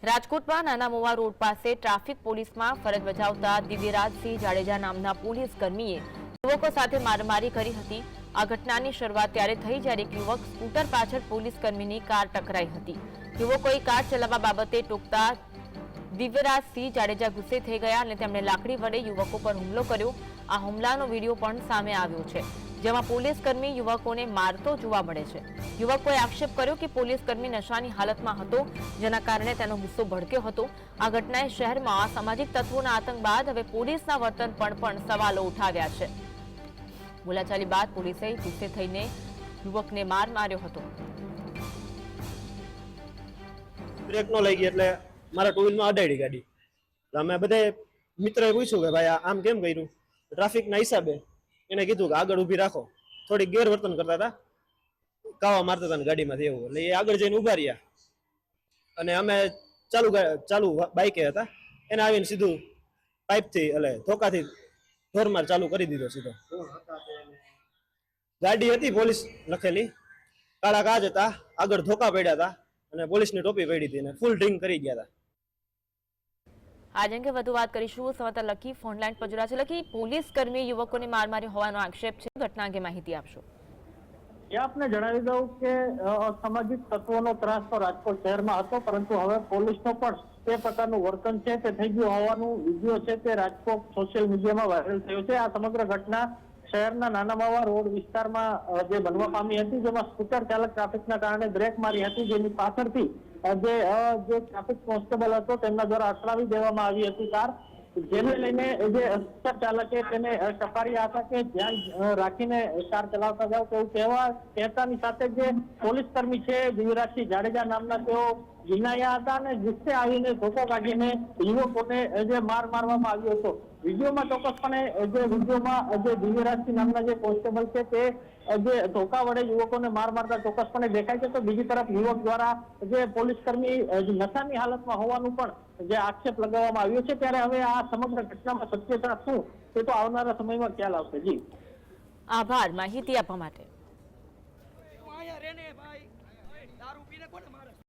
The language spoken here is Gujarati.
રાજકોટમાં નાના મોવા રોડ પાસે ટ્રાફિક પોલીસમાં ફરજ બજાવતા દિવ્યરાજસિંહ જાડેજા નામના પોલીસ કર્મીએ યુવકો સાથે મારામારી કરી હતી। આ ઘટનાની શરૂઆત ત્યારે થઈ જ્યારે એક યુવક સ્કૂટર પાછળ પોલીસ કર્મીની કાર ટકરાઈ હતી। યુવકોએ કાર ચલાવવા બાબતે ટોકતા દિવ્યરાજસિંહ જાડેજા ગુસ્સે થઈ ગયા અને તેમણે લાકડી વડે યુવકો પર હુમલો કર્યો। આ હુમલાનો વિડીયો પણ સામે આવ્યો છે, જેમાં પોલીસકર્મી યુવકોને મારતો જોવા મળે છે। યુવકોએ આક્ષેપ કર્યો કે પોલીસકર્મી નશાની હાલતમાં હતો, જેના કારણે તેનો ગુસ્સો ભડક્યો હતો। આ ઘટનાએ શહેરમાં અસામાજિક તત્વોના આતંક બાદ હવે પોલીસના વર્તન પર પણ સવાલો ઉઠાવ્યા છે। બોલાચાલી બાદ પોલીસે ગુસ્સે થઈને યુવકને માર માર્યો હતો। બ્રેક નો લાગી એટલે મારા ટુ વ્હીલમાં અડાડી ગાડી। અમે બધે મિત્રોએ પૂછ્યું કે ભાઈ આમ કેમ કર્યું? ટ્રાફિકના હિસાબે એને કીધું કે આગળ ઊભી રાખો। થોડીક ગેરવર્તન કરતા હતા, કાવા મારતા હતા ગાડીમાંથી એવું, એટલે એ આગળ જઈને ઉભા રહ્યા અને અમે ચાલુ બાઈકે હતા, એને આવીને સીધું પાઇપથી એટલે ધોકાથી ઢોરમાર ચાલુ કરી દીધો સીધો। ગાડી હતી પોલીસ લખેલી, કાળા કાચ હતા, આગળ ધોકા પડ્યા હતા અને પોલીસની ટોપી પડી હતી અને ફૂલ ડ્રિંક કરી ગયા હતા। आज अंगे વધુ વાત કરીશું। સમાચાર લખી ફોનલાઈન પર જોડાશે। લખી, પોલીસ કર્મી યુવકોને માર માર્યો હોવાનો આક્ષેપ છે, ઘટના અંગે માહિતી આપશો। આપને જણાવી દઉં કે અસામાજિક તત્વોનો ત્રાસ તો રાજકોટ શહેરમાં હતો, પરંતુ હવે પોલીસનો પણ તે પ્રકારનું વર્તન છે તે થઈ ગયું હોવાનું વિડીયો છે તે રાજકોટ સોશિયલ મીડિયામાં વાયરલ થયો છે। આ સમગ્ર ઘટના શહેરના નાના માવા રોડ વિસ્તારમાં જે બનવા પામી હતી, જેમાં સ્કૂટર ચાલક ટ્રાફિકના કારણે બ્રેક મારી હતી, જેની પાછળથી જે ટ્રાફિક કોન્સ્ટેબલ હતો તેમના દ્વારા અથડાવી દેવામાં આવી હતી કાર, જેને લઈને જે સ્કૂટર ચાલકે તેને ટપાર્યા હતા કે ધ્યાન રાખીને કાર ચલાવતા જાવ તેવું કહેતાની સાથે જે પોલીસ કર્મી છે દિવ્યરાજસિંહ જાડેજા નામના તેઓ વિનાયા હતા અને ગુસ્સે આવીને ધોકો કાઢીને યુવકોને જે માર મારવામાં આવ્યો હતો। વિડીયોમાં ચોક્કસપણે જે દિવ્યરાજસિંહ નામના જે કોન્સ્ટેબલ છે તે જે ધોકા વડે યુવકોને માર મારતા ચોક્કસપણે દેખાય છે, તો બીજી તરફ યુવક દ્વારા જે પોલીસકર્મી નશાની હાલતમાં હોવાનું પણ જે આક્ષેપ લગાવવામાં આવ્યો છે, ત્યારે હવે આ સમગ્ર ઘટનામાં સત્યતા શું તે તો આવનારા સમયમાં ખ્યાલ આવશે। જી, આભાર માહિતી આપવા માટે।